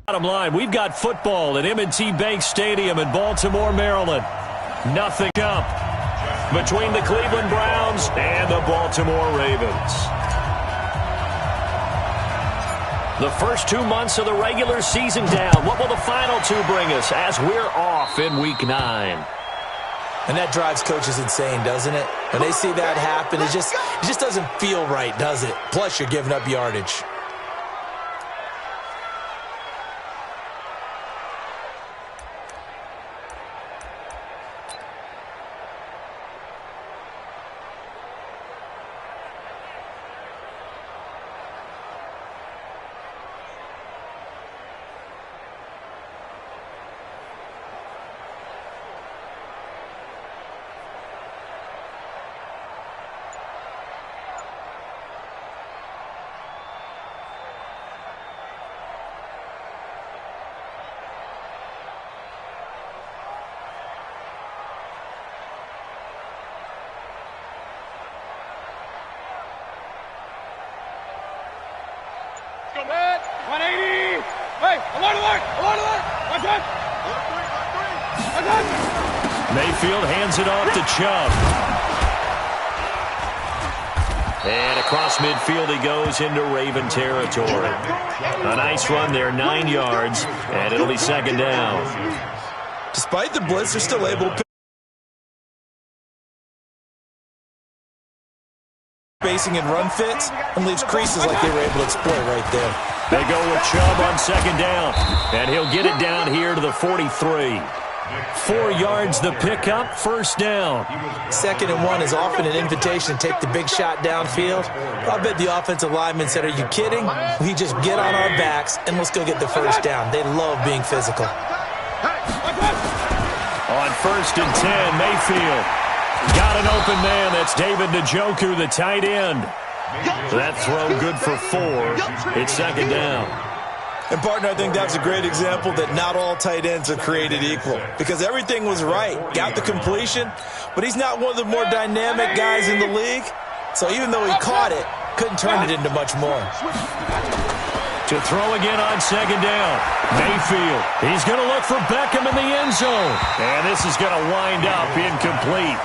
Bottom line, we've got football at M&T Bank Stadium in Baltimore, Maryland. Nothing up between the Cleveland Browns and the Baltimore Ravens. The first 2 months of the regular season down. What will the final two bring us as we're off in Week 9? And that drives coaches insane, doesn't it? When they see that happen, it just doesn't feel right, does it? Plus, you're giving up yardage. Go, man. 180. Hey, alert. Watch out. Mayfield hands it off to Chubb. And across midfield he goes into Raven territory. A nice run there, 9 yards, and it'll be second down. Despite the blitz, they're still able to pick spacing and run fits and leaves creases like they were able to exploit right there. They go with Chubb on second down, and he'll get it down here to the 43. 4 yards the pickup, first down. 2nd and 1 is often an invitation to take the big shot downfield. I bet the offensive lineman said, are you kidding? We just get on our backs and let's go get the first down. They love being physical. On 1st and 10, Mayfield got an open man. That's David Njoku, the tight end. That throw good for 4. It's second down. And, partner, I think that's a great example that not all tight ends are created equal because everything was right. Got the completion, but he's not one of the more dynamic guys in the league. So even though he caught it, couldn't turn it into much more. To throw again on second down. Mayfield. He's going to look for Beckham in the end zone. And this is going to wind up incomplete.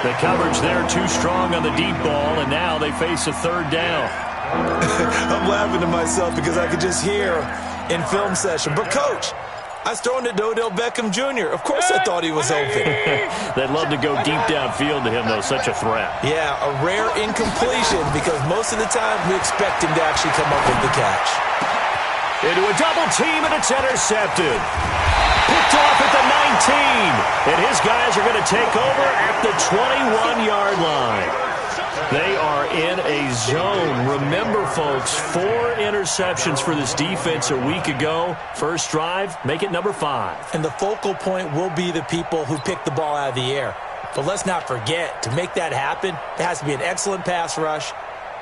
The coverage there too strong on the deep ball, and now they face a third down. I'm laughing to myself because I could just hear in film session. But, Coach, I was throwing to Odell Beckham Jr. Of course I thought he was open. They'd love to go deep downfield to him, though. Such a threat. Yeah, a rare incompletion because most of the time we expect him to actually come up with the catch. Into a double team, and it's intercepted. Picked off at the 19. And his guys are going to take over at the 21-yard line. They are in a zone. Remember, folks, 4 interceptions for this defense a week ago. First drive, make it number 5. And the focal point will be the people who pick the ball out of the air. But let's not forget, to make that happen, there has to be an excellent pass rush,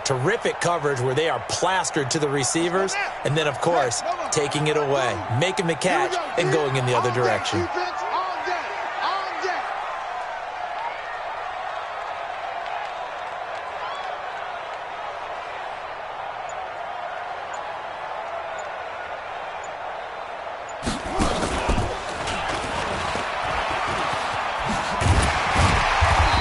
terrific coverage where they are plastered to the receivers, and then, of course, taking it away, making the catch, and going in the other direction.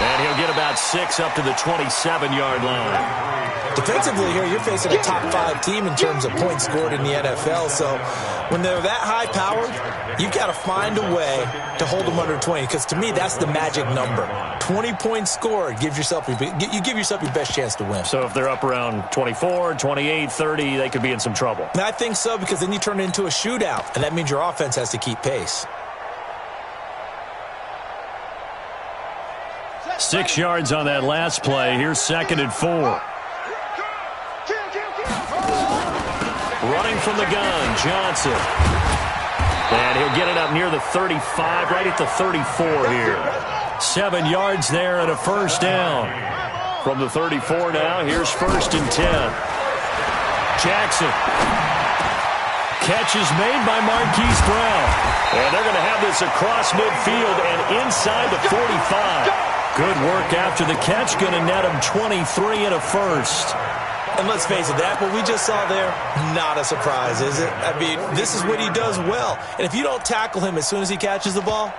And he'll get about 6 up to the 27-yard line. Defensively here, you're facing a top 5 team in terms of points scored in the NFL. So when they're that high-powered, you've got to find a way to hold them under 20. Because to me, that's the magic number. 20 points scored gives yourself you give yourself your best chance to win. So if they're up around 24, 28, 30, they could be in some trouble. And I think so because then you turn it into a shootout, and that means your offense has to keep pace. 6 yards on that last play. Here's 2nd and 4. Running from the gun, Johnson. And he'll get it up near the 35, right at the 34 here. 7 yards there and a first down. From the 34 now, here's 1st and 10. Jackson. Catch is made by Marquise Brown. And they're going to have this across midfield and inside the 45. Good work after the catch. Going to net him 23 and a first. And let's face it, that what we just saw there, not a surprise, is it? I mean, this is what he does well. And if you don't tackle him as soon as he catches the ball,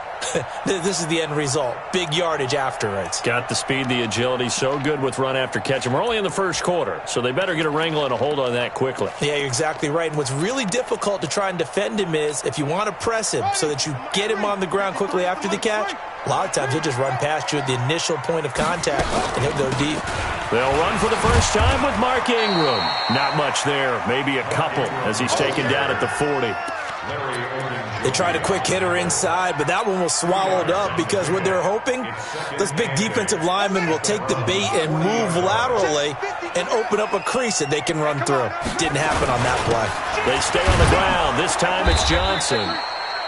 this is the end result. Big yardage afterwards. Got the speed, the agility, so good with run after catch. And we're only in the first quarter, so they better get a wrangle and a hold on that quickly. Yeah, you're exactly right. And what's really difficult to try and defend him is if you want to press him so that you get him on the ground quickly after the catch, a lot of times he'll just run past you at the initial point of contact, and he'll go deep. They'll run for the first time with Mark Ingram. Not much there, maybe a couple as he's taken down at the 40. They tried a quick hitter inside, but that one was swallowed up because what they're hoping, this big defensive lineman will take the bait and move laterally and open up a crease that they can run through. Didn't happen on that play. They stay on the ground. This time it's Johnson.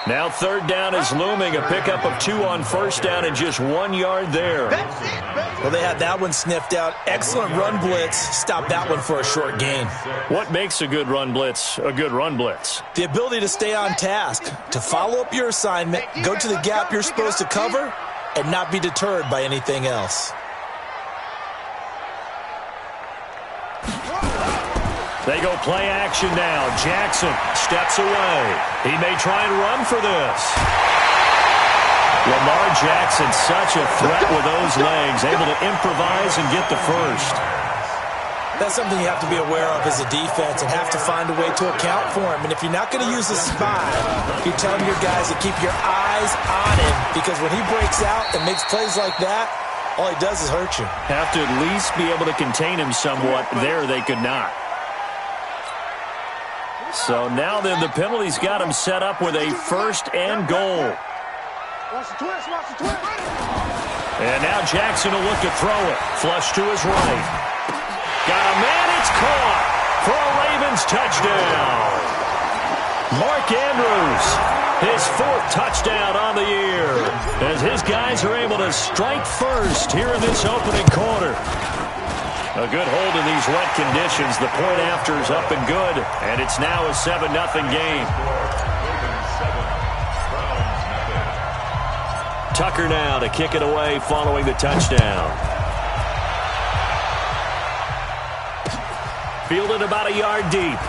Now third down is looming, a pickup of 2 on first down and just 1 yard there. Well, they had that one sniffed out. Excellent run blitz. Stopped that one for a short gain. What makes a good run blitz a good run blitz? The ability to stay on task, to follow up your assignment, go to the gap you're supposed to cover, and not be deterred by anything else. They go play action now. Jackson steps away. He may try and run for this. Lamar Jackson, such a threat with those legs, able to improvise and get the first. That's something you have to be aware of as a defense and have to find a way to account for him. And if you're not going to use a spy, you're telling your guys to keep your eyes on him, because when he breaks out and makes plays like that, all he does is hurt you. Have to at least be able to contain him somewhat. There they could not. So now then the penalty's got him set up with a first and goal. Watch the twist, watch the twist. And now Jackson will look to throw it. Flush to his right. Got a man, it's caught for a Ravens touchdown. Mark Andrews, his 4th touchdown on the year, as his guys are able to strike first here in this opening quarter. A good hold in these wet conditions. The point after is up and good, and it's now a 7-0 game. Tucker now to kick it away following the touchdown. Fielded about a yard deep.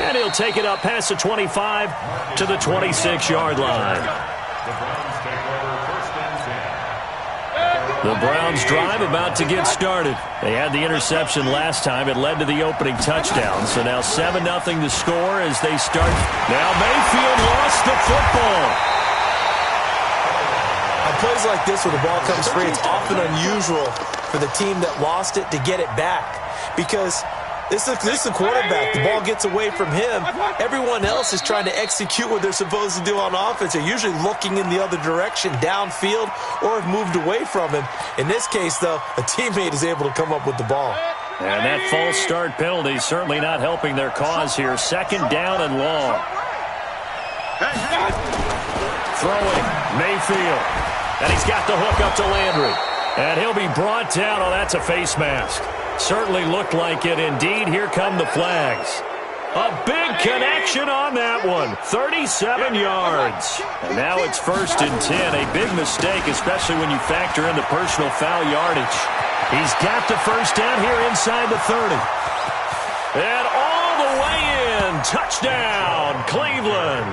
And he'll take it up past the 25 to the 26-yard line. The Browns drive about to get started. They had the interception last time. It led to the opening touchdown. So now 7-0 to score as they start. Now Mayfield lost the football. On plays like this where the ball comes free, it's often unusual for the team that lost it to get it back, because this is the quarterback. The ball gets away from him. Everyone else is trying to execute what they're supposed to do on offense. They're usually looking in the other direction, downfield, or have moved away from him. In this case, though, a teammate is able to come up with the ball. And that false start penalty certainly not helping their cause here. 2nd down and long. Throwing, Mayfield. And he's got the hook up to Landry. And he'll be brought down. Oh, that's a face mask. Certainly looked like it. Indeed, here come the flags. A big connection on that one. 37 yards. And now it's 1st and 10. A big mistake, especially when you factor in the personal foul yardage. He's got the first down here inside the 30. And all the way in. Touchdown, Cleveland.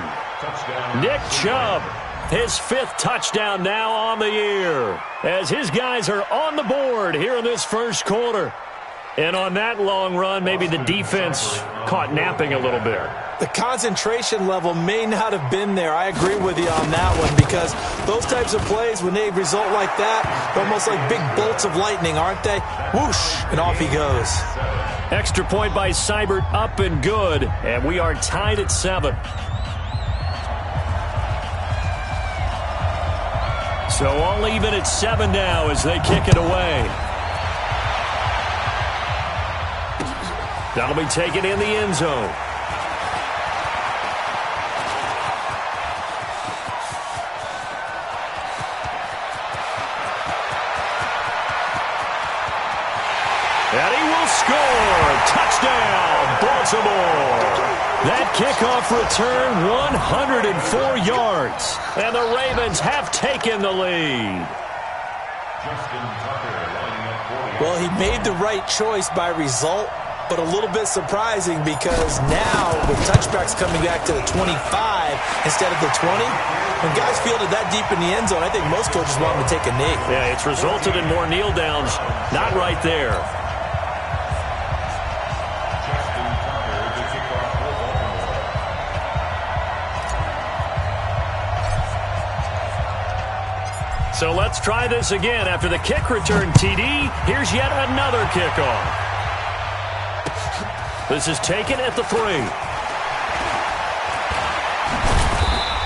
Nick Chubb, his 5th touchdown now on the year, as his guys are on the board here in this first quarter. And on that long run, maybe the defense caught napping a little bit. The concentration level may not have been there. I agree with you on that one, because those types of plays, when they result like that, they're almost like big bolts of lightning, aren't they? Whoosh, and off he goes. Extra point by Seibert, up and good, and we are tied at 7. So all even at 7 now as they kick it away. That'll be taken in the end zone. And he will score. Touchdown, Baltimore. That kickoff return, 104 yards. And the Ravens have taken the lead. Well, he made the right choice by result, but a little bit surprising because now with touchbacks coming back to the 25 instead of the 20, when guys fielded that deep in the end zone, I think most coaches want them to take a knee. Yeah, it's resulted in more kneel downs. Not right there. So let's try this again. After the kick return TD, here's yet another kickoff. This is taken at the 3.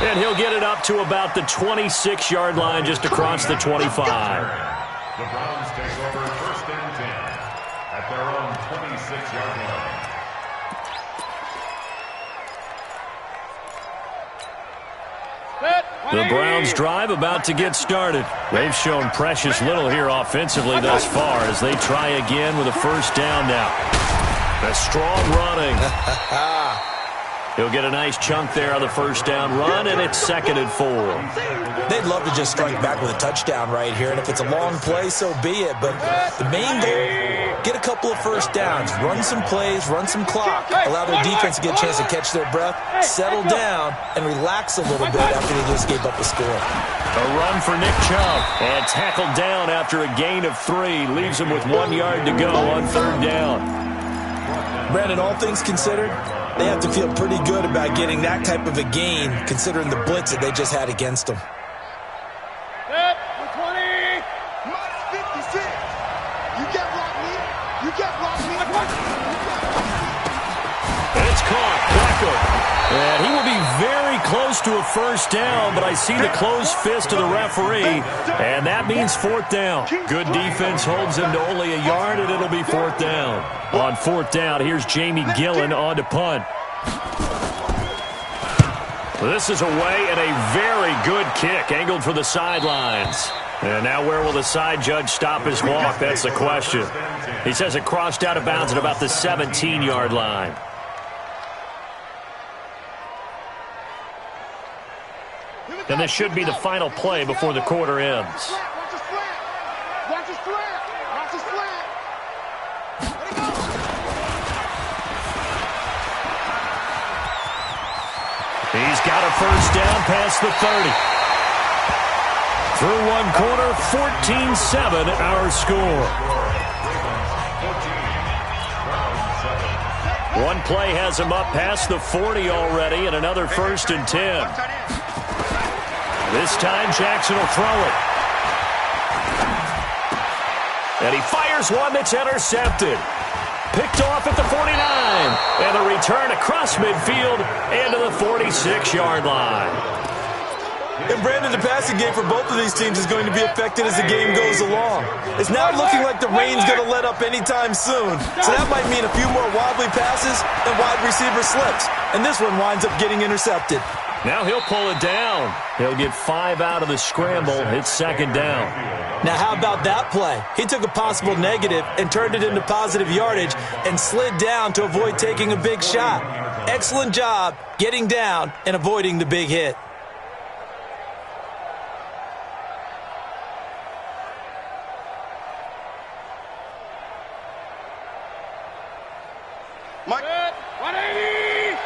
And he'll get it up to about the 26-yard line just across the 25. The Browns take over 1st and 10 at their own 26-yard line. The Browns drive about to get started. They've shown precious little here offensively thus far as they try again with a 1st down now. A strong running. He'll get a nice chunk there on the 1st down run, and it's 2nd and 4. They'd love to just strike back with a touchdown right here, and if it's a long play, so be it. But the main goal, get a couple of 1st downs, run some plays, run some clock, allow their defense to get a chance to catch their breath, settle down, and relax a little bit after they just gave up a score. A run for Nick Chubb, and tackled down after a gain of 3. Leaves him with 1 yard to go on 3rd down. Brandon, all things considered, they have to feel pretty good about getting that type of a gain, considering the blitz that they just had against them. Set, 20. Minus 56. You get blocked me. You get blocked me. And it's caught. Beckham. And he will be very close to a 1st down, but I see the closed fist of the referee, and that means 4th down. Good defense holds him to only a yard, and it'll be 4th down. On 4th down, here's Jamie Gillen on to punt. This is away and a very good kick, angled for the sidelines. And now where will the side judge stop his walk? That's the question. He says it crossed out of bounds at about the 17-yard line. And this should be the final play before the quarter ends. Watch the slant. Watch the slant. Watch the slant. Let it go. He's got a 1st down past the 30. Through one quarter, 14-7 our score. One play has him up past the 40 already, and another 1st and 10. This time, Jackson will throw it. And he fires one that's intercepted. Picked off at the 49. And a return across midfield into the 46-yard line. And Brandon, the passing game for both of these teams is going to be affected as the game goes along. It's not looking like the rain's going to let up anytime soon. So that might mean a few more wobbly passes and wide receiver slips. And this one winds up getting intercepted. Now he'll pull it down. He'll get 5 out of the scramble. It's 2nd down. Now how about that play? He took a possible negative and turned it into positive yardage and slid down to avoid taking a big shot. Excellent job getting down and avoiding the big hit. Mike. 180.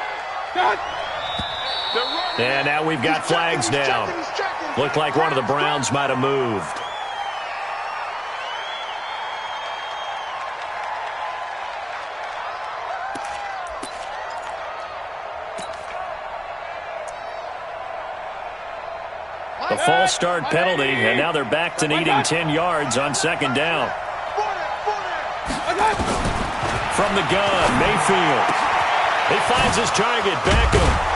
Done. And now we've got flags down. Looked like one of the Browns might have moved. A false start penalty, and now they're back to needing 10 yards on 2nd down. From the gun, Mayfield. He finds his target, Beckham.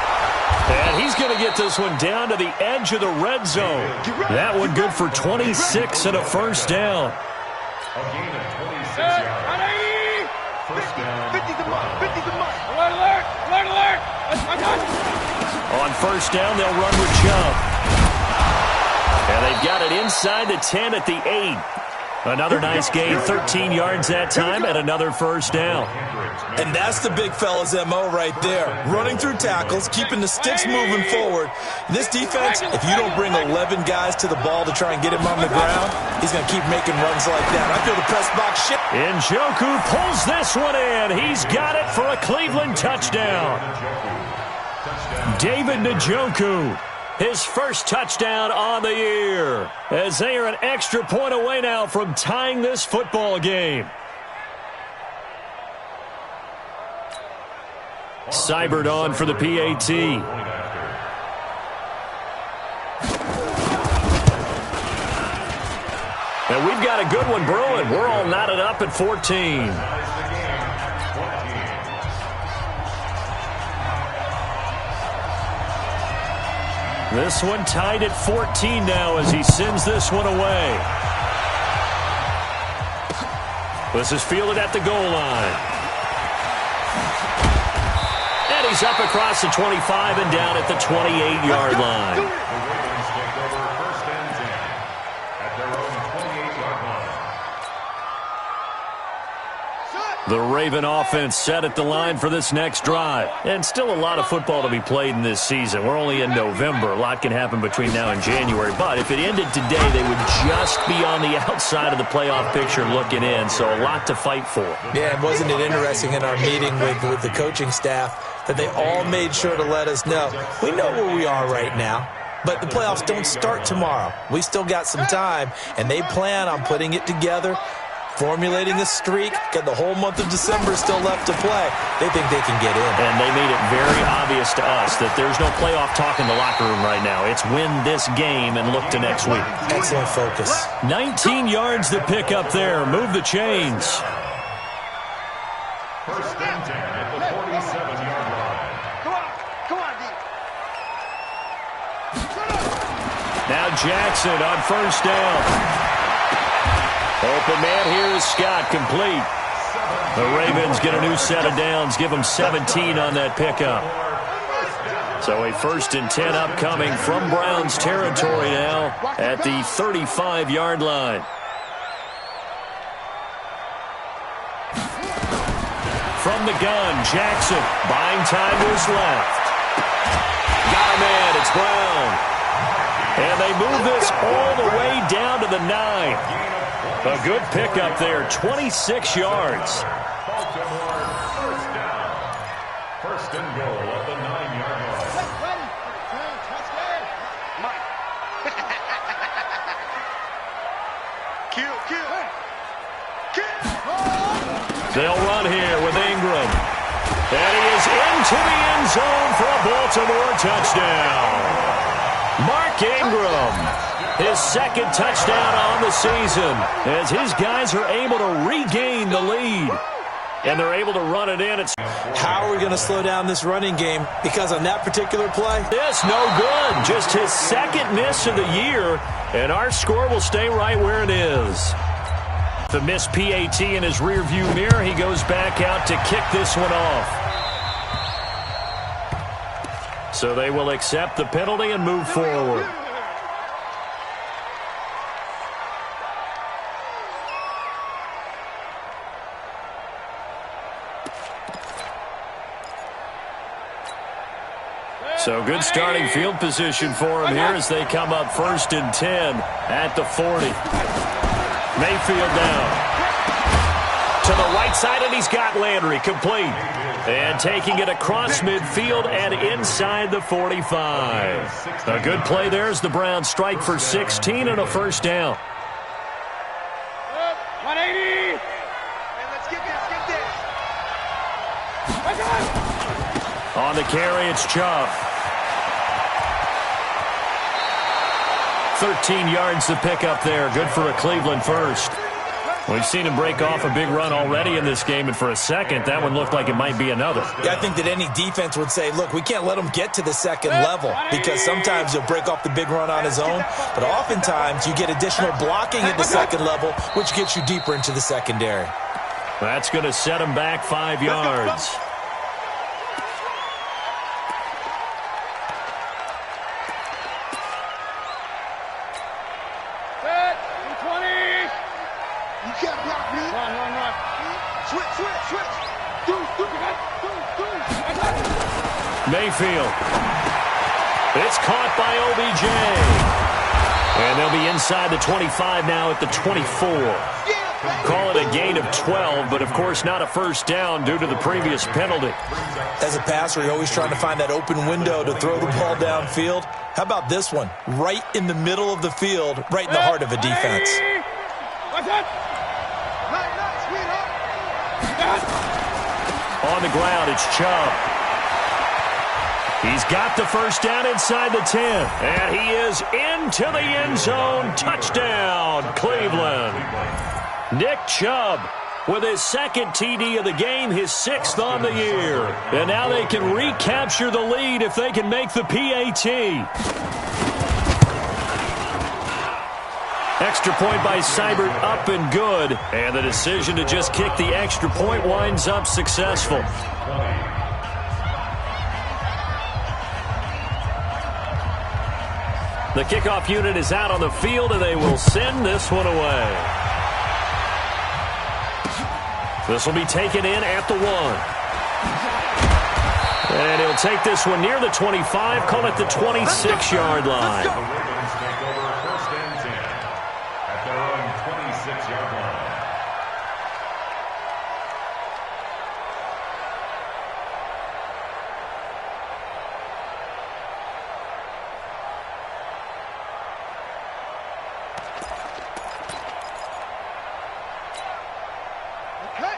And he's going to get this one down to the edge of the red zone. That one good for 26 and a 1st down. A gain of 26 yards. 1st down. 50 to mark. 50 to mark. Alert, alert, alert, alert. On 1st down, they'll run with Chubb. And they've got it inside the 10 at the 8. Another nice gain, 13 yards that time, and another first down. And that's the big fella's MO right there. Running through tackles, keeping the sticks moving forward. This defense, if you don't bring 11 guys to the ball to try and get him on the ground, he's going to keep making runs like that. I feel the press box shit. Njoku pulls this one in. He's got it for a Cleveland touchdown. David Njoku. His first touchdown on the year, as they are an extra point away now from tying this football game. Seibert on for the PAT. And we've got a good one brewing. We're all knotted up at 14. This one tied at 14 now as he sends this one away. This is fielded at the goal line. And he's up across the 25 and down at the 28-yard line. The Raven offense set at the line for this next drive. And still a lot of football to be played in this season. We're only in November. A lot can happen between now and January. But if it ended today, they would just be on the outside of the playoff picture looking in. So a lot to fight for. Yeah, and wasn't it interesting in our meeting with the coaching staff that they all made sure to let us know, we know where we are right now. But the playoffs don't start tomorrow. We still got some time, and they plan on putting it together, formulating a streak, got the whole month of December still left to play. They think they can get in. And they made it very obvious to us that there's no playoff talk in the locker room right now. It's win this game and look to next week. Excellent focus. 19 yards to pick up there. Move the chains. First and 10 at the 47-yard line. Come on, D. Now Jackson on first down. Open man here is Scott, complete. The Ravens get a new set of downs, give them 17 on that pickup. So a first and 10 upcoming from Browns territory now at the 35-yard line. From the gun, Jackson buying time to his left. Got a man, it's Brown. And they move this all the way down to the 9. A good pickup there, 26 yards. Baltimore first down. First and goal at the 9-yard line. They'll run here with Ingram. And he is into the end zone for a Baltimore touchdown. Mark Ingram. His second touchdown on the season as his guys are able to regain the lead. And they're able to run it in. How are we going to slow down this running game? Because on that particular play, this no good. Just his second miss of the year. And our score will stay right where it is. The missed PAT in his rearview mirror. He goes back out to kick this one off. So they will accept the penalty and move forward. So good starting field position for him here as they come up first and 10 at the 40. Mayfield down. To the right side, and he's got Landry complete. And taking it across midfield and inside the 45. A good play there as the Browns strike for 16 and a first down. 180. Let's get this. On the carry, it's Chubb. 13 yards to pick up there. Good for a Cleveland first. We've seen him break off a big run already in this game, and for a second, that one looked like it might be another. Yeah, I think that any defense would say, look, we can't let him get to the second level because sometimes he'll break off the big run on his own, but oftentimes you get additional blocking at the second level, which gets you deeper into the secondary. That's going to set him back 5 yards. Mayfield. It's caught by OBJ. And they'll be inside the 25 now at the 24. Call it a gain of 12, but of course not a first down due to the previous penalty. As a passer, you're always trying to find that open window to throw the ball downfield. How about this one? Right in the middle of the field, right in the heart of a defense. On the ground, it's Chubb. He's got the first down inside the 10. And he is into the end zone. Touchdown, Cleveland. Nick Chubb with his second TD of the game, his 6th on the year. And now they can recapture the lead if they can make the PAT. Extra point by Seibert, up and good. And the decision to just kick the extra point winds up successful. The kickoff unit is out on the field, and they will send this one away. This will be taken in at the 1. And he'll take this one near the 25, call it the 26-yard line.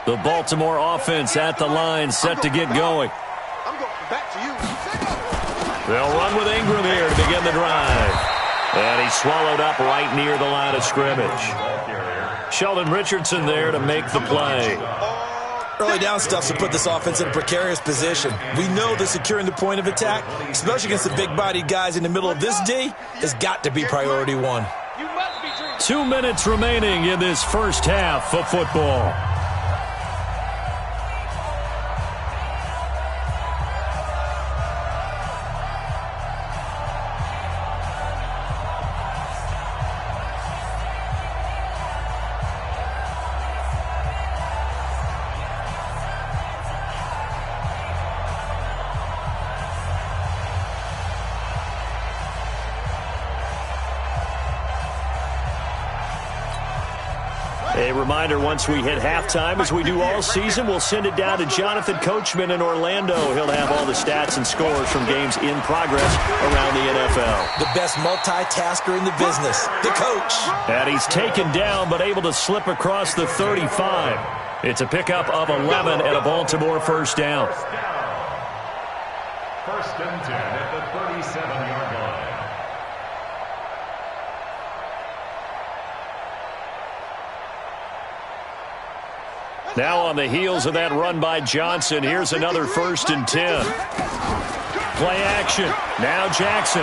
The Baltimore offense at the line, set to get going. They'll run with Ingram here to begin the drive. And he's swallowed up right near the line of scrimmage. Sheldon Richardson there to make the play. Early down stuff to put this offense in a precarious position. We know that securing the point of attack, especially against the big-bodied guys in the middle of this D, has got to be priority 1. 2 minutes remaining in this first half of football. A reminder, once we hit halftime, as we do all season, we'll send it down to Jonathan Coachman in Orlando. He'll have all the stats and scores from games in progress around the NFL. The best multitasker in the business, the coach. And he's taken down, but able to slip across the 35. It's a pickup of 11 and a Baltimore first down. First and 10 at the 37-yard line. Now on the heels of that run by Johnson, here's another first and 10. Play action. Now Jackson.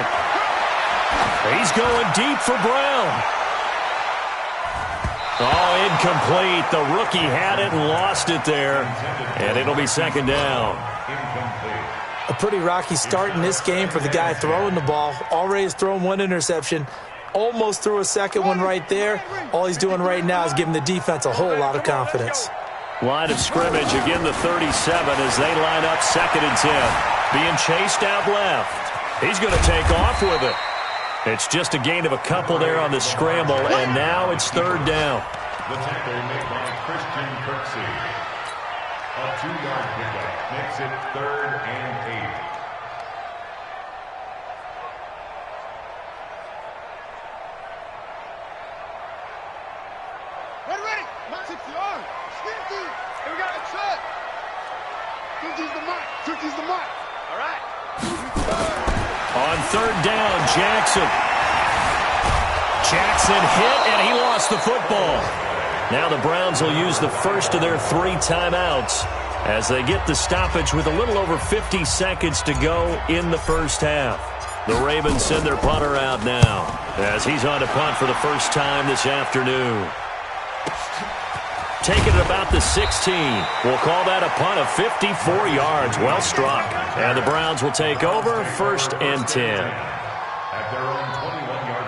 He's going deep for Brown. Oh, incomplete. The rookie had it and lost it there. And it'll be second down. A pretty rocky start in this game for the guy throwing the ball. Already has thrown one interception. Almost threw a second one right there. All he's doing right now is giving the defense a whole lot of confidence. Line of scrimmage, again the 37 as they line up second and 10. Being chased out left. He's going to take off with it. It's just a gain of a couple there on the scramble, and now it's third down. The tackle made by Christian Kirksey. A 2-yard pickup makes it 3rd and 8. Ready. 6 yards. Here we go. Shut. Turkey's the mark. All right. On third down, Jackson. Jackson hit, and he lost the football. Now the Browns will use the first of their 3 timeouts as they get the stoppage with a little over 50 seconds to go in the first half. The Ravens send their punter out now as he's on to punt for the first time this afternoon. Taking it about the 16. We'll call that a punt of 54 yards. Well struck. And the Browns will take over, first and 10. At their own 21-yard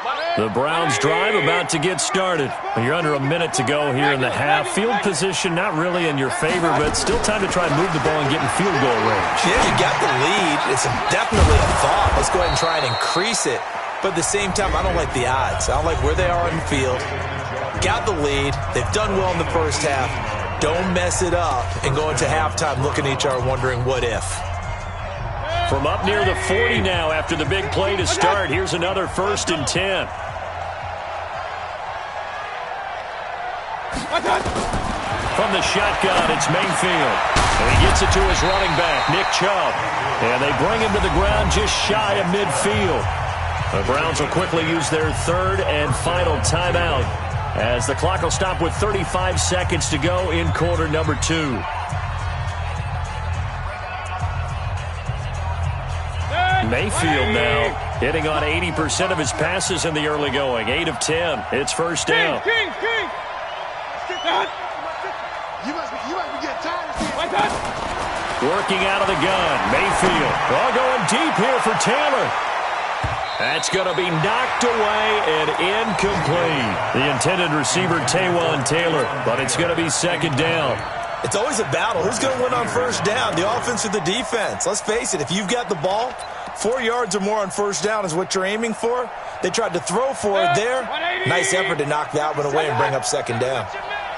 line. The Browns drive about to get started. You're under a minute to go here in the half. Field position not really in your favor, but still time to try and move the ball and get in field goal range. Yeah, you got the lead. It's definitely a thought. Let's go ahead and try and increase it. But at the same time, I don't like the odds. I don't like where they are on the field. Got the lead. They've done well in the first half. Don't mess it up and go into halftime looking at each other wondering what if. From up near the 40 now after the big play to start. Here's another 1st and 10. From the shotgun, it's Mayfield. And he gets it to his running back, Nick Chubb. And they bring him to the ground just shy of midfield. The Browns will quickly use their 3rd and final timeout as the clock will stop with 35 seconds to go in quarter number 2. Mayfield now hitting on 80% of his passes in the early going. 8 of 10. It's first down. King. You must be getting tired of seeing. Working out of the gun. Mayfield. All going deep here for Taylor. That's going to be knocked away and incomplete. The intended receiver, Taywan Taylor, but it's going to be 2nd down. It's always a battle. Who's going to win on first down, the offense or the defense? Let's face it, if you've got the ball, 4 yards or more on first down is what you're aiming for. They tried to throw for it there. Nice effort to knock that one away and bring up 2nd down.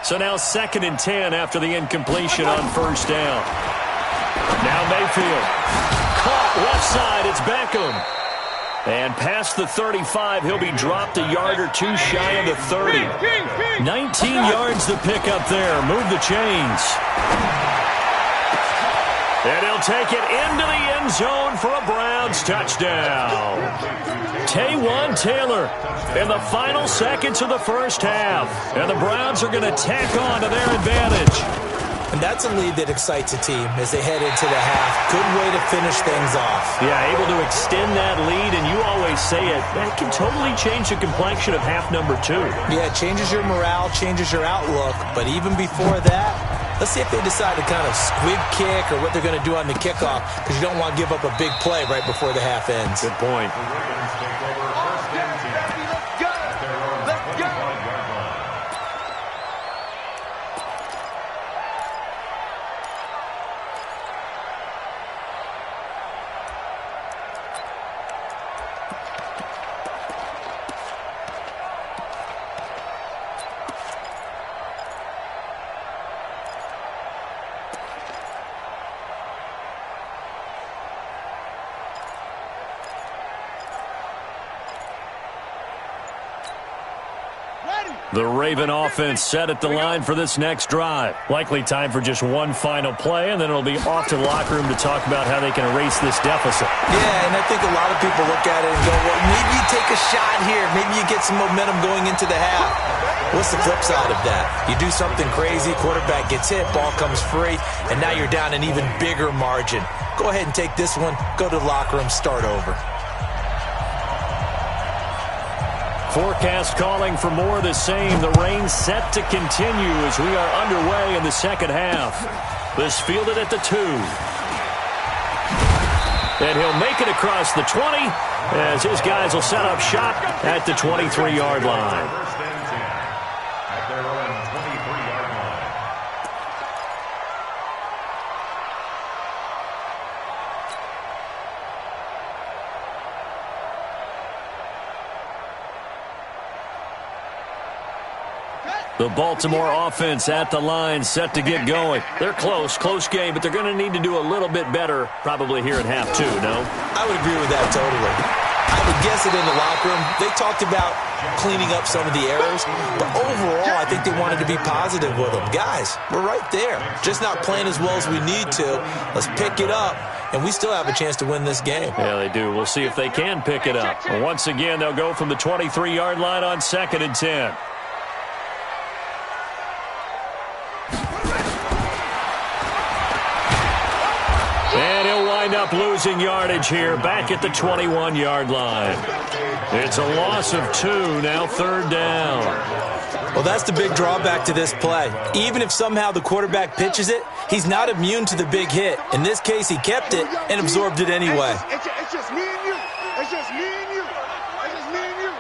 So now 2nd and 10 after the incompletion on first down. Now Mayfield. Caught left side. It's Beckham. And past the 35, he'll be dropped a yard or 2 shy of the 30. 19 yards to pick up there. Move the chains. And he'll take it into the end zone for a Browns touchdown. Taywan Taylor in the final seconds of the first half. And the Browns are going to tack on to their advantage. And that's a lead that excites a team as they head into the half. Good way to finish things off. Yeah, able to extend that lead, and you always say it, that can totally change the complexion of half number 2. Yeah, it changes your morale, changes your outlook. But even before that, let's see if they decide to kind of squib kick or what they're going to do on the kickoff, because you don't want to give up a big play right before the half ends. Good point. The Raven offense set at the line for this next drive. Likely time for just one final play, and then it'll be off to the locker room to talk about how they can erase this deficit. Yeah, and I think a lot of people look at it and go, well, maybe you take a shot here. Maybe you get some momentum going into the half. What's the flip side of that? You do something crazy, quarterback gets hit, ball comes free, and now you're down an even bigger margin. Go ahead and take this one, go to the locker room, start over. Forecast calling for more of the same. The rain set to continue as we are underway in the second half. This fielded at the 2. And he'll make it across the 20 as his guys will set up shop at the 23-yard line. First and 10 at their own 23-yard line. The Baltimore offense at the line, set to get going. They're close game, but they're going to need to do a little bit better probably here in half 2, no? I would agree with that totally. I would guess it in the locker room. They talked about cleaning up some of the errors, but overall, I think they wanted to be positive with them. Guys, we're right there. Just not playing as well as we need to. Let's pick it up, and we still have a chance to win this game. Yeah, they do. We'll see if they can pick it up. And once again, they'll go from the 23-yard line on 2nd and 10. And he'll wind up losing yardage here back at the 21-yard line. It's a loss of 2, now 3rd down. Well, that's the big drawback to this play. Even if somehow the quarterback pitches it, he's not immune to the big hit. In this case, he kept it and absorbed it anyway. It's just me and you. It's just me and you. It's just me and you.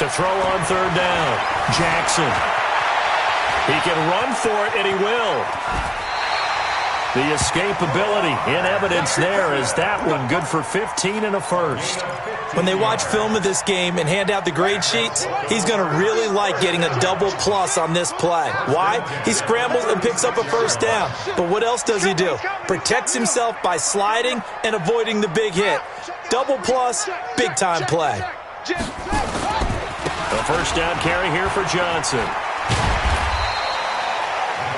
To throw on third down, Jackson. He can run for it, and he will. The escapability in evidence there is that one good for 15 and a first. When they watch film of this game and hand out the grade sheets, he's going to really like getting a double plus on this play. Why? He scrambles and picks up a first down. But what else does he do? Protects himself by sliding and avoiding the big hit. Double plus, big time play. A first down carry here for Johnson.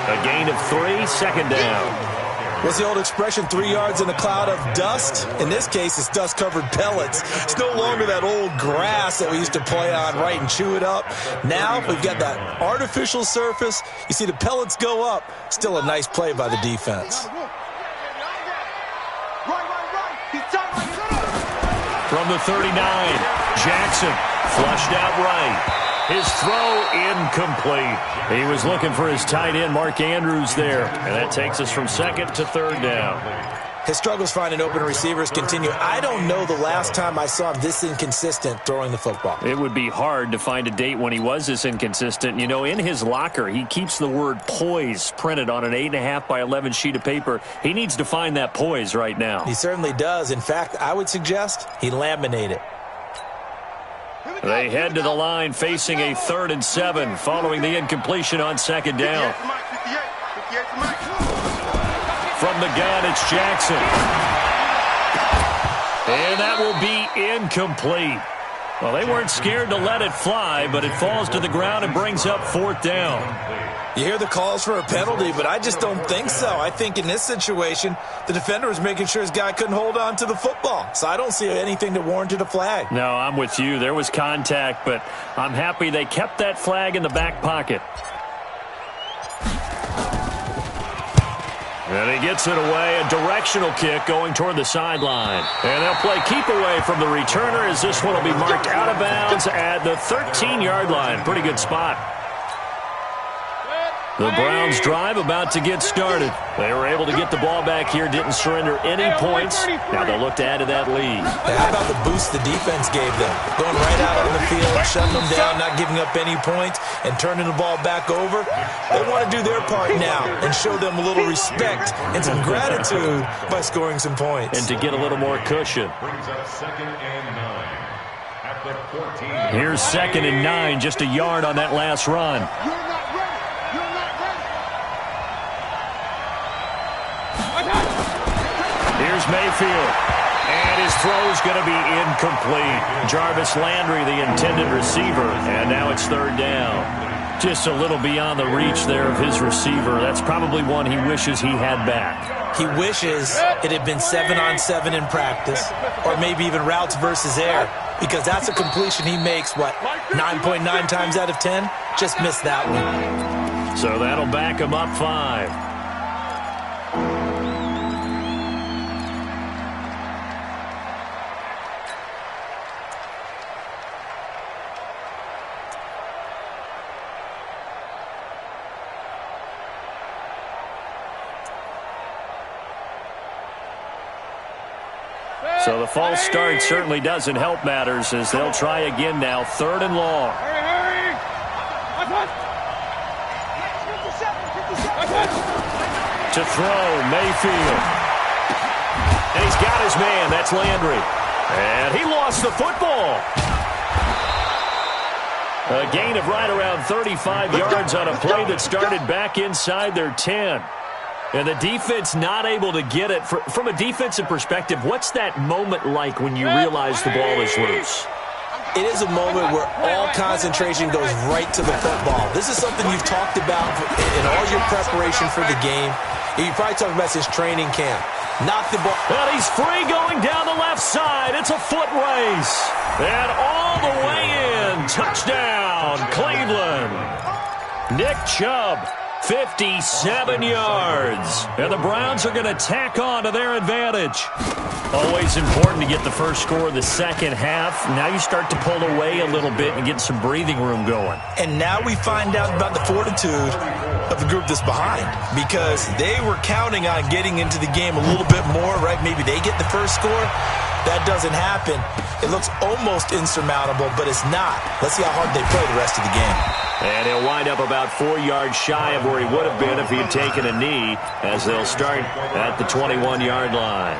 A gain of 3, second down. What's the old expression, 3 yards in a cloud of dust? In this case, it's dust-covered pellets. It's no longer that old grass that we used to play on, right, and chew it up. Now we've got that artificial surface. You see the pellets go up. Still a nice play by the defense. From the 39, Jackson flushed out right. His throw incomplete. He was looking for his tight end, Mark Andrews, there. And that takes us from second to third down. His struggles finding open receivers continue. I don't know the last time I saw him this inconsistent throwing the football. It would be hard to find a date when he was this inconsistent. You know, in his locker, he keeps the word poise printed on an 8.5 by 11 sheet of paper. He needs to find that poise right now. He certainly does. In fact, I would suggest he laminate it. They head to the line facing a 3rd and 7 following the incompletion on second down. From the gun, it's Jackson. And that will be incomplete. Well, they weren't scared to let it fly, but it falls to the ground and brings up 4th down. You hear the calls for a penalty, but I just don't think so. I think in this situation, the defender was making sure his guy couldn't hold on to the football. So I don't see anything that warranted a flag. No, I'm with you. There was contact, but I'm happy they kept that flag in the back pocket. And he gets it away, a directional kick going toward the sideline. And they'll play keep away from the returner as this one will be marked out of bounds at the 13-yard line. Pretty good spot. The Browns drive about to get started. They were able to get the ball back here, didn't surrender any points. Now they'll look to add to that lead. How about the boost the defense gave them? Going right out on the field, shutting them down, not giving up any points, and turning the ball back over. They want to do their part now and show them a little respect and some gratitude by scoring some points. And to get a little more cushion. Here's 2nd and 9, just a yard on that last run. Here's Mayfield, and his throw is going to be incomplete. Jarvis Landry, the intended receiver, and now it's 3rd down. Just a little beyond the reach there of his receiver. That's probably one he wishes he had back. He wishes it had been 7-on-7 in practice, or maybe even routes versus air, because that's a completion he makes, 9.9 times out of 10? Just missed that one. So that'll back him up 5. So the false start certainly doesn't help matters as they'll try again now, 3rd and long. To throw, Mayfield. And he's got his man, that's Landry. And he lost the football. A gain of right around 35 yards on a play that started back inside their 10. And the defense not able to get it. From a defensive perspective, what's that moment like when you realize the ball is loose? It is a moment where all concentration goes right to the football. This is something you've talked about in all your preparation for the game. You probably talked about since training camp. Knock the ball. And he's free going down the left side. It's a foot race. And all the way in. Touchdown, Cleveland. Nick Chubb. 57 yards. And the Browns are going to tack on to their advantage. Always important to get the first score of the second half. Now you start to pull away a little bit and get some breathing room going. And now we find out about the fortitude of the group that's behind, because they were counting on getting into the game a little bit more, right? Maybe they get the first score. That doesn't happen. It looks almost insurmountable, but it's not. Let's see how hard they play the rest of the game. And he'll wind up about 4 yards shy of where he would have been if he had taken a knee, as they'll start at the 21-yard line.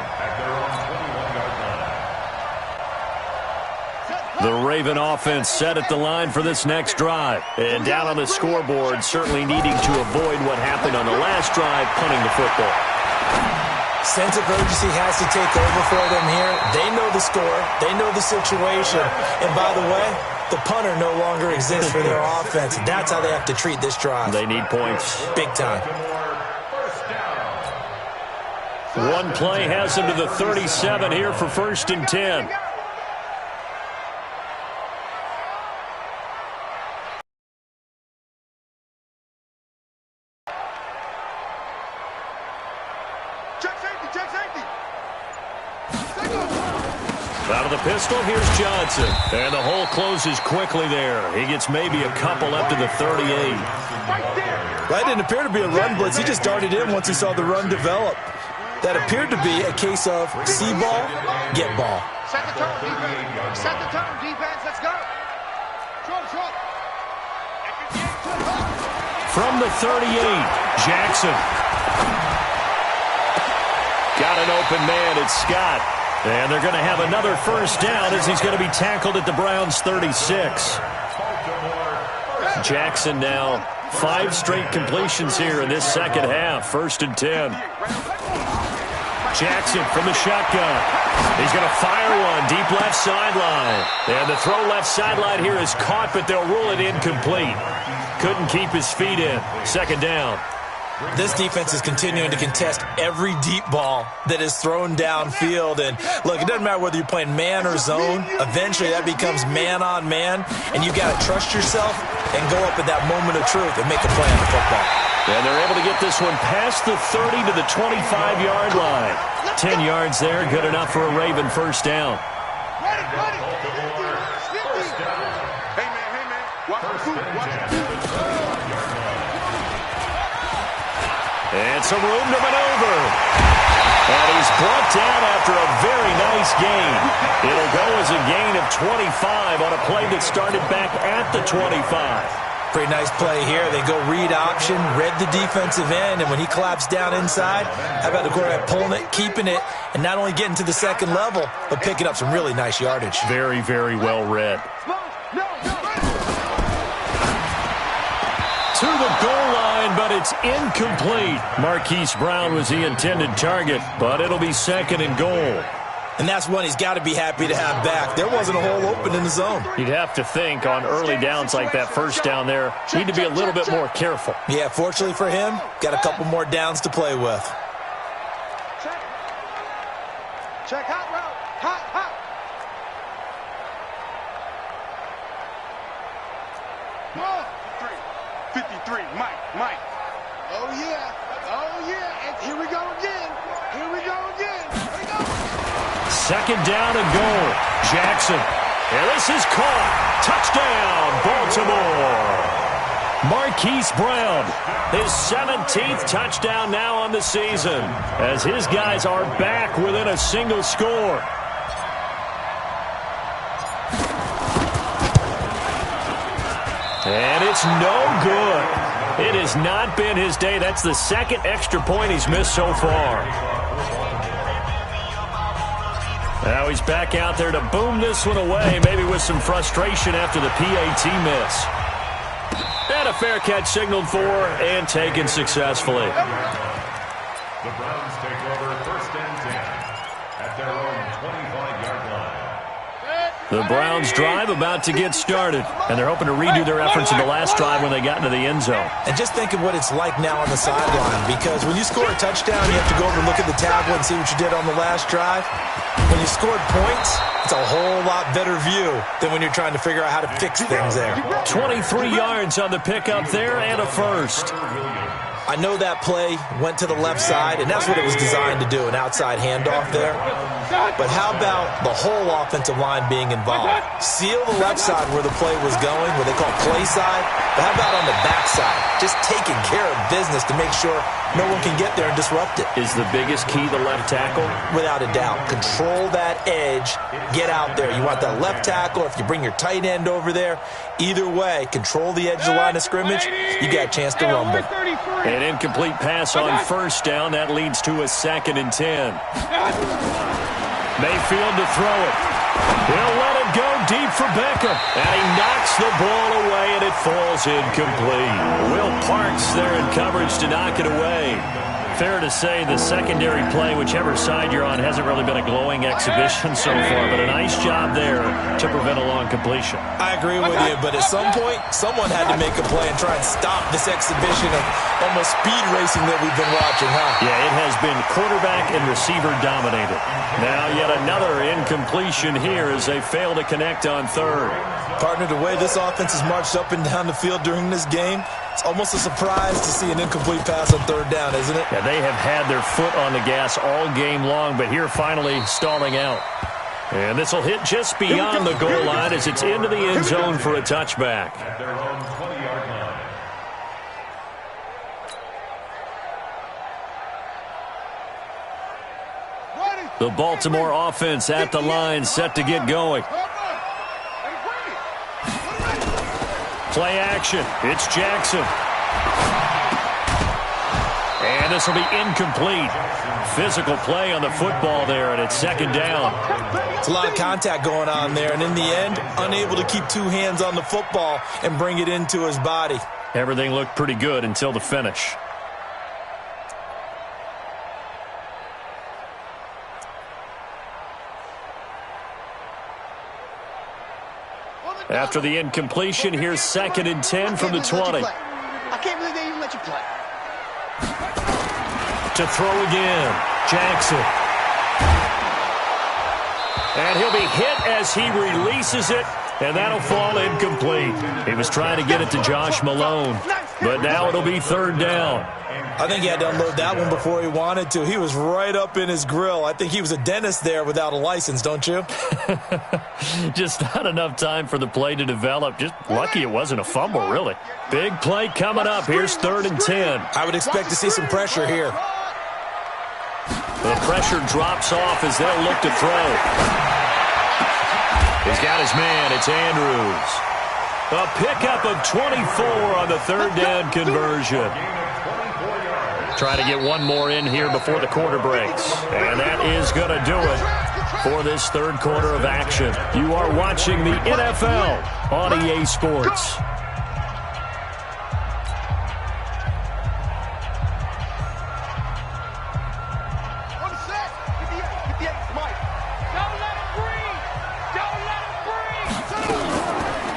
The Raven offense set at the line for this next drive. And down on the scoreboard, certainly needing to avoid what happened on the last drive, punting the football. Sense of urgency has to take over for them here. They know the score. They know the situation. And by the way, the punter no longer exists for their offense. That's how they have to treat this drive. They need points. Big time. One play has them to the 37 here for 1st and 10. Out of the pistol, here's Johnson. And the hole closes quickly there. He gets maybe a couple up to the 38. That didn't appear to be a run blitz. He just darted in once he saw the run develop. That appeared to be a case of see ball, get ball. Set the tone, defense. Set the tone, defense. Let's go. From the 38, Jackson. Got an open man. It's Scott. And they're going to have another 1st down as he's going to be tackled at the Browns' 36. Jackson now 5 straight completions here in this second half. 1st and 10. Jackson from the shotgun. He's going to fire one deep left sideline. And the throw left sideline here is caught, but they'll rule it incomplete. Couldn't keep his feet in. 2nd down. This defense is continuing to contest every deep ball that is thrown downfield. And, look, it doesn't matter whether you're playing man or zone. Eventually, that becomes man-on-man, and you've got to trust yourself and go up at that moment of truth and make a play on the football. And they're able to get this one past the 30 to the 25-yard line. 10 yards there, good enough for a Raven 1st down. Hey, man. Watch the food. And some room to maneuver. And he's brought down after a very nice gain. It'll go as a gain of 25 on a play that started back at the 25. Pretty nice play here. They go read option, read the defensive end, and when he collapsed down inside, how about the quarterback pulling it, keeping it, and not only getting to the 2nd level, but picking up some really nice yardage. Very, very well read. To the goal line, but it's incomplete. Marquise Brown was the intended target, but it'll be 2nd and goal. And that's one he's got to be happy to have back. There wasn't a hole open in the zone. You'd have to think on early downs like that 1st down there, need to be a little bit more careful. Yeah, fortunately for him, got a couple more downs to play with. Check hot route. Hot. 53, Mike. Oh, yeah. And here we go again. 2nd down and goal. Jackson. And this is caught. Touchdown, Baltimore. Marquise Brown, his 17th touchdown now on the season, as his guys are back within a single score. And it's no good. It has not been his day. That's the 2nd extra point he's missed so far. Now he's back out there to boom this one away, maybe with some frustration after the PAT miss. And a fair catch signaled for and taken successfully. The Browns take over 1st and 10 at their own 25-yard line. The Browns drive about to get started, and they're hoping to redo their efforts in the last drive when they got into the end zone. And just think of what it's like now on the sideline, because when you score a touchdown, you have to go over and look at the tablet and see what you did on the last drive. When you scored points, it's a whole lot better view than when you're trying to figure out how to fix things there. 23 yards on the pickup there and a 1st. I know that play went to the left side, and that's what it was designed to do, an outside handoff there. But how about the whole offensive line being involved? Seal the left side where the play was going, what they call play side. But how about on the back side? Just taking care of business to make sure no one can get there and disrupt it. Is the biggest key the left tackle? Without a doubt. Control that edge. Get out there. You want that left tackle. If you bring your tight end over there, either way, control the edge of the line of scrimmage, you got a chance to rumble. An incomplete pass on first down. That leads to a 2nd and 10. Mayfield to throw it. He'll let it go deep for Becker. And he knocks the ball away, and it falls incomplete. Will Parks there in coverage to knock it away. Fair to say the secondary play, whichever side you're on, hasn't really been a glowing exhibition so far, but a nice job there to prevent a long completion. I agree with you, but at some point, someone had to make a play and try and stop this exhibition of almost speed racing that we've been watching, huh? Yeah, it has been quarterback and receiver dominated. Now yet another incompletion here as they fail to connect on third. Partner, the way this offense has marched up and down the field during this game, it's almost a surprise to see an incomplete pass on third down, isn't it? Yeah, they have had their foot on the gas all game long, but here finally stalling out. And this will hit just beyond the goal line as it's into the end zone for a touchback. At their own 20-yard line. The Baltimore offense at the line, set to get going. Play action. It's Jackson. And this will be incomplete. Physical play on the football there, and it's 2nd down. It's a lot of contact going on there, and in the end, unable to keep two hands on the football and bring it into his body. Everything looked pretty good until the finish. After the incompletion, here's 2nd and 10 from the 20. I can't believe they even let you play. To throw again, Jackson. And he'll be hit as he releases it, and that'll fall incomplete. He was trying to get it to Josh Malone, but now it'll be 3rd down. I think he had to unload that one before he wanted to. He was right up in his grill. I think he was a dentist there without a license, don't you? Just not enough time for the play to develop. Just lucky it wasn't a fumble, really. Big play coming up. Here's 3rd and 10. I would expect to see some pressure here. The pressure drops off as they'll look to throw. He's got his man. It's Andrews. A pickup of 24 on the 3rd down conversion. Trying to get one more in here before the quarter breaks. And that is going to do it for this 3rd quarter of action. You are watching the NFL on EA Sports.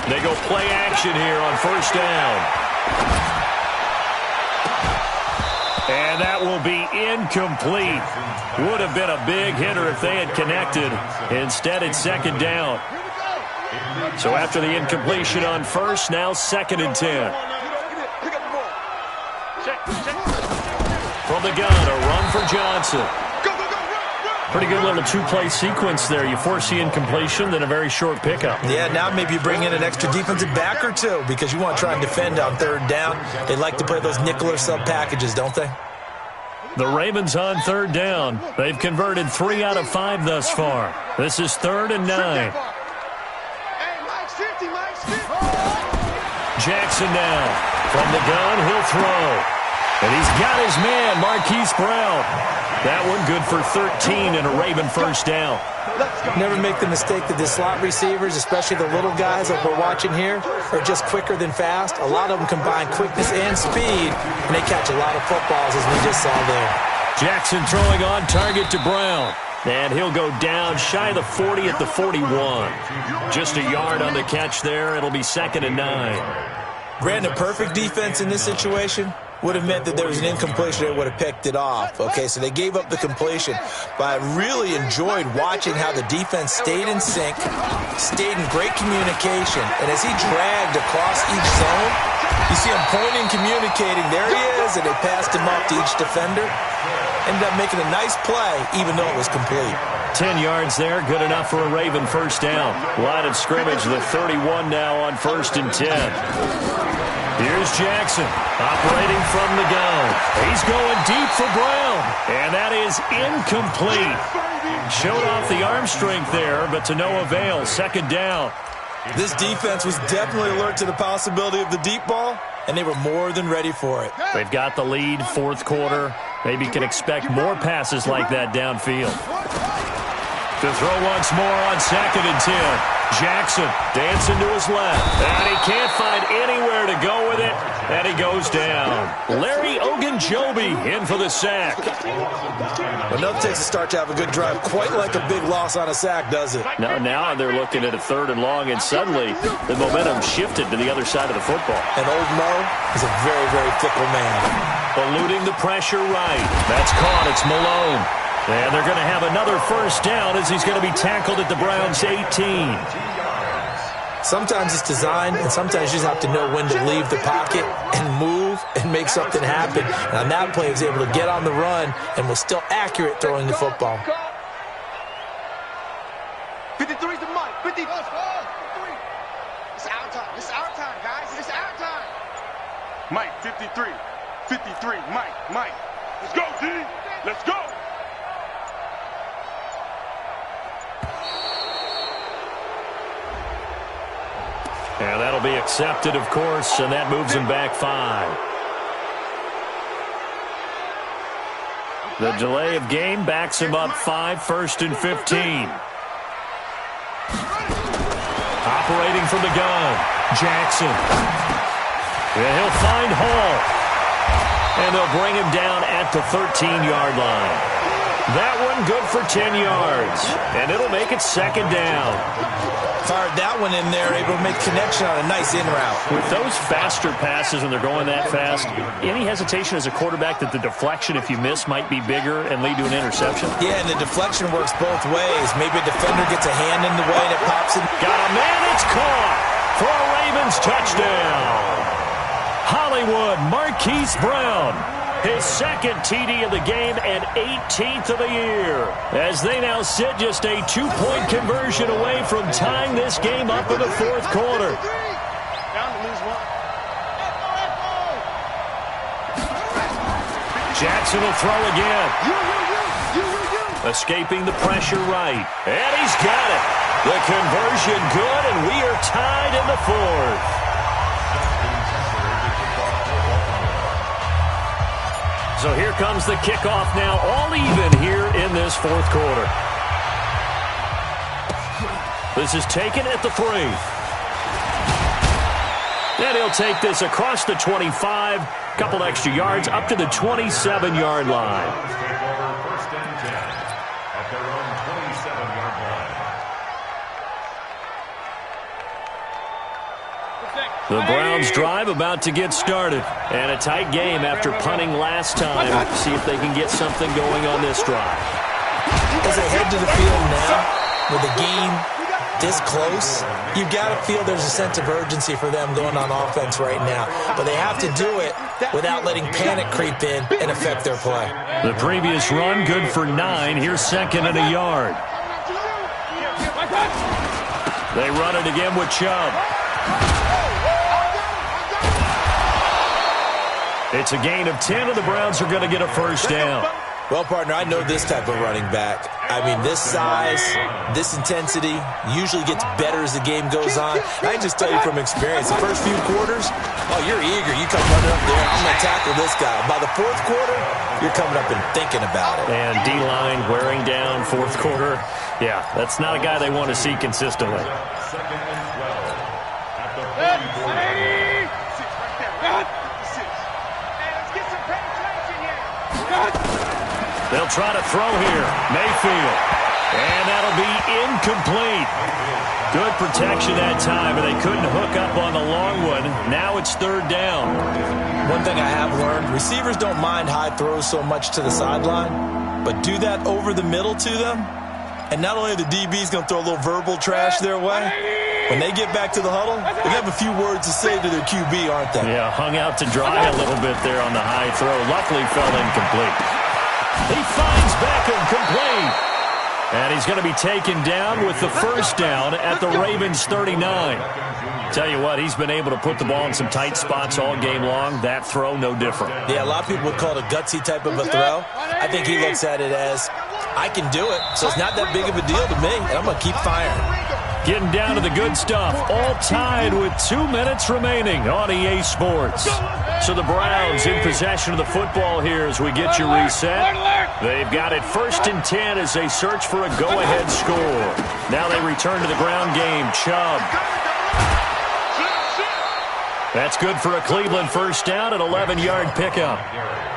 They go play action here on 1st down. And that will be incomplete. Would have been a big hitter if they had connected. Instead, it's 2nd down. So after the incompletion on 1st, now 2nd and 10. From the gun, a run for Johnson. Pretty good little two-play sequence there. You force the incompletion, then a very short pickup. Yeah, now maybe you bring in an extra defensive back or two because you want to try and defend on 3rd down. They like to play those nickel or sub packages, don't they? The Ravens on 3rd down. They've converted 3 out of 5 thus far. This is 3rd and 9. Jackson now. From the gun, he'll throw. And he's got his man, Marquise Brown. That one good for 13 and a Raven 1st down. Never make the mistake that the slot receivers, especially the little guys like we're watching here, are just quicker than fast. A lot of them combine quickness and speed, and they catch a lot of footballs, as we just saw there. Jackson throwing on target to Brown. And he'll go down shy of the 40 at the 41. Just a yard on the catch there. It'll be 2nd and 9. Granted, perfect defense in this situation would have meant that there was an incompletion that would have picked it off. Okay, so they gave up the completion. But I really enjoyed watching how the defense stayed in sync, stayed in great communication, and as he dragged across each zone, You see him pointing, communicating. There he is, and they passed him off to each defender. Ended up making a nice play, even though it was complete. 10 yards there, good enough for a Raven first down. Line of scrimmage, the 31 now on 1st and 10. Here's Jackson, operating from the gun. He's going deep for Brown, and that is incomplete. Showed off the arm strength there, but to no avail. 2nd down. This defense was definitely alert to the possibility of the deep ball, and they were more than ready for it. They've got the lead, 4th quarter. Maybe can expect more passes like that downfield. To throw once more on 2nd and 10. Jackson dancing to his left. And he can't find anywhere to go with it. And he goes down. Larry Ogunjobi in for the sack. Well, nothing takes a start to have a good drive quite like a big loss on a sack, does it? Now they're looking at a 3rd and long, and suddenly the momentum shifted to the other side of the football. And old Mo is a very, very fickle man. Eluding the pressure right. That's caught. It's Malone. And they're going to have another first down as he's going to be tackled at the Browns' 18. Sometimes it's designed, and sometimes you just have to know when to leave the pocket and move and make something happen. And on that play, he was able to get on the run and was still accurate throwing the football. 53's the mic. 53. It's our time. It's our time, guys. It's our time. Mike, 53. 53. Mike. Let's go, D. Let's go. And that'll be accepted, of course, and that moves him back 5. The delay of game backs him up 5, 1st and 15. Operating from the gun, Jackson. And he'll find Hall. And they'll bring him down at the 13-yard line. That one good for 10 yards. And it'll make it 2nd down. Fired that one in there, able to make connection on a nice in route. With those faster passes when they're going that fast, any hesitation as a quarterback that the deflection, if you miss, might be bigger and lead to an interception? Yeah, and the deflection works both ways. Maybe a defender gets a hand in the way and it pops in. Got a man, it's caught for a Ravens touchdown. Hollywood Marquise Brown. His 2nd TD of the game and 18th of the year. As they now sit just a 2-point conversion away from tying this game up in the 4th quarter. Jackson will throw again. Escaping the pressure right. And he's got it. The conversion good, and we are tied in the 4th. So here comes the kickoff now, all even here in this 4th quarter. This is taken at the 3. And he'll take this across the 25, couple extra yards up to the 27-yard line. First and 10 at their own 27-yard line. The Browns drive about to get started. And a tight game after punting last time. See if they can get something going on this drive. As they head to the field now, with the game this close, you've got to feel there's a sense of urgency for them going on offense right now. But they have to do it without letting panic creep in and affect their play. The previous run, good for 9. Here's 2nd and a yard. They run it again with Chubb. It's a gain of 10, and the Browns are going to get a first down. Well, partner, I know this type of running back. I mean, this size, this intensity usually gets better as the game goes on. I can just tell you from experience, the first few quarters, oh, you're eager. You come running up there, I'm going to tackle this guy. By the 4th quarter, you're coming up and thinking about it. And D-line wearing down 4th quarter. Yeah, that's not a guy they want to see consistently. 2nd and 12 at the 44. They'll try to throw here. Mayfield. And that'll be incomplete. Good protection that time, but they couldn't hook up on the long one. Now it's 3rd down. One thing I have learned, receivers don't mind high throws so much to the sideline, but do that over the middle to them, and not only are the DBs going to throw a little verbal trash their way, When they get back to the huddle, they have a few words to say to their QB, aren't they? Yeah, hung out to dry a little bit there on the high throw. Luckily fell incomplete. He finds Beckham complete. And he's going to be taken down with the first down at the Ravens' 39. Tell you what, he's been able to put the ball in some tight spots all game long. That throw, no different. Yeah, a lot of people would call it a gutsy type of a throw. I think he looks at it as, I can do it, so it's not that big of a deal to me, and I'm going to keep firing. Getting down to the good stuff, all tied with 2 minutes remaining on EA Sports. So the Browns in possession of the football here as we get you reset. They've got it 1st and 10 as they search for a go-ahead score. Now they return to the ground game. Chubb. That's good for a Cleveland first down, an 11-yard pickup.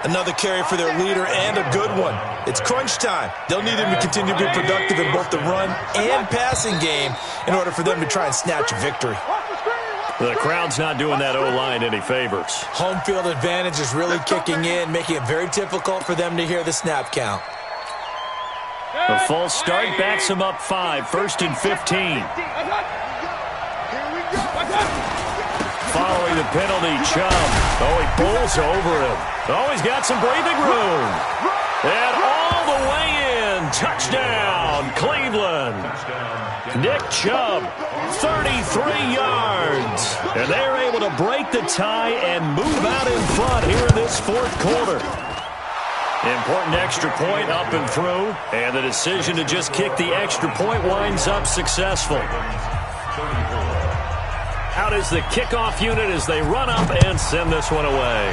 Another carry for their leader and a good one. It's crunch time. They'll need him to continue to be productive in both the run and passing game in order for them to try and snatch a victory. The crowd's not doing that O-line any favors. Home field advantage is really kicking in, making it very difficult for them to hear the snap count. A false start backs him up 5, 1st and 15. Following the penalty, Chubb. Oh, he pulls over him. Oh, he's got some breathing room. And all the way in. Touchdown, Cleveland. Nick Chubb, 33 yards. And they're able to break the tie and move out in front here in this 4th quarter. Important extra point up and through. And the decision to just kick the extra point winds up successful. Out is the kickoff unit as they run up and send this one away.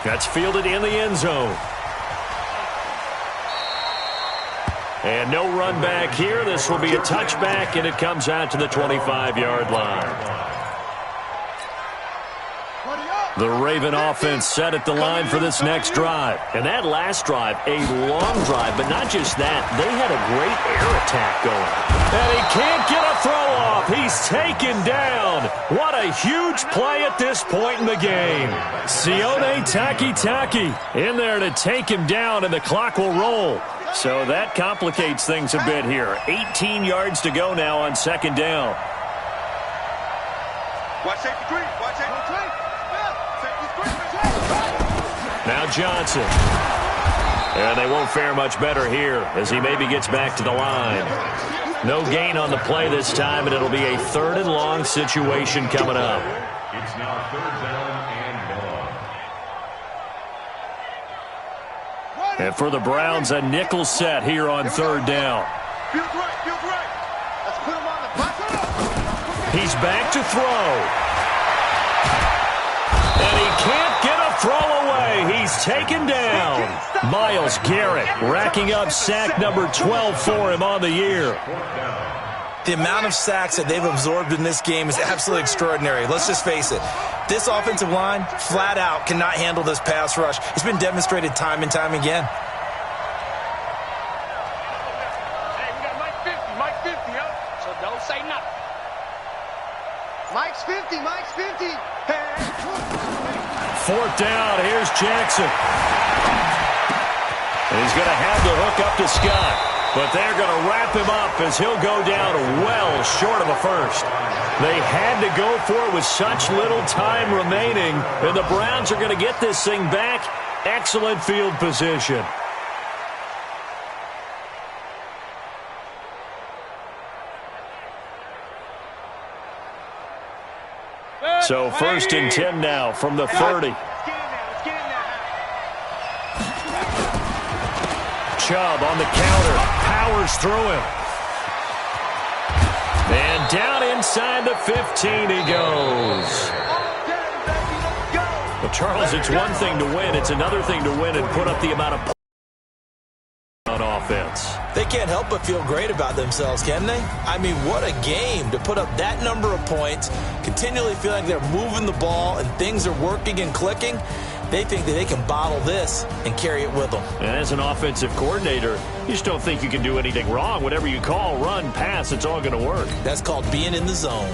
That's fielded in the end zone. And no run back here. This will be a touchback, and it comes out to the 25-yard line. The Raven offense set at the line for this next drive. And that last drive, a long drive, but not just that. They had a great air attack going. And he can't get a throw off. He's taken down. What a huge play at this point in the game. Sione Takitaki in there to take him down, and the clock will roll. So that complicates things a bit here. 18 yards to go now on 2nd down. Watch safety three. Watch safety three. Now Johnson. And they won't fare much better here as he maybe gets back to the line. No gain on the play this time, and it'll be a 3rd and long situation coming up. It's now 3rd down and 1. And for the Browns, a nickel set here on 3rd down. Feels right. Feels right. Let's put him on the back. He's back to throw. And he can't get a throw away. He's taken down. Myles Garrett racking up sack number 12 for him on the year. The amount of sacks that they've absorbed in this game is absolutely extraordinary. Let's just face it. This offensive line, flat out, cannot handle this pass rush. It's been demonstrated time and time again. Hey, we got Mike 50. Mike 50, huh? So don't say nothing. Mike's 50. Mike's 50. Hey. 4th down. Here's Jackson. And he's going to have the hook up to Scott. But they're going to wrap him up as he'll go down well short of a first. They had to go for it with such little time remaining. And the Browns are going to get this thing back. Excellent field position. So 1st and 10 now from the 30. Chubb on the counter, powers through him. And down inside the 15 he goes. Well, Charles, it's one thing to win. It's another thing to win and put up the amount of points on offense. They can't help but feel great about themselves, can they? I mean, what a game to put up that number of points, continually feeling they're moving the ball and things are working and clicking. They think that they can bottle this and carry it with them. And as an offensive coordinator, you just don't think you can do anything wrong. Whatever you call, run, pass, it's all going to work. That's called being in the zone.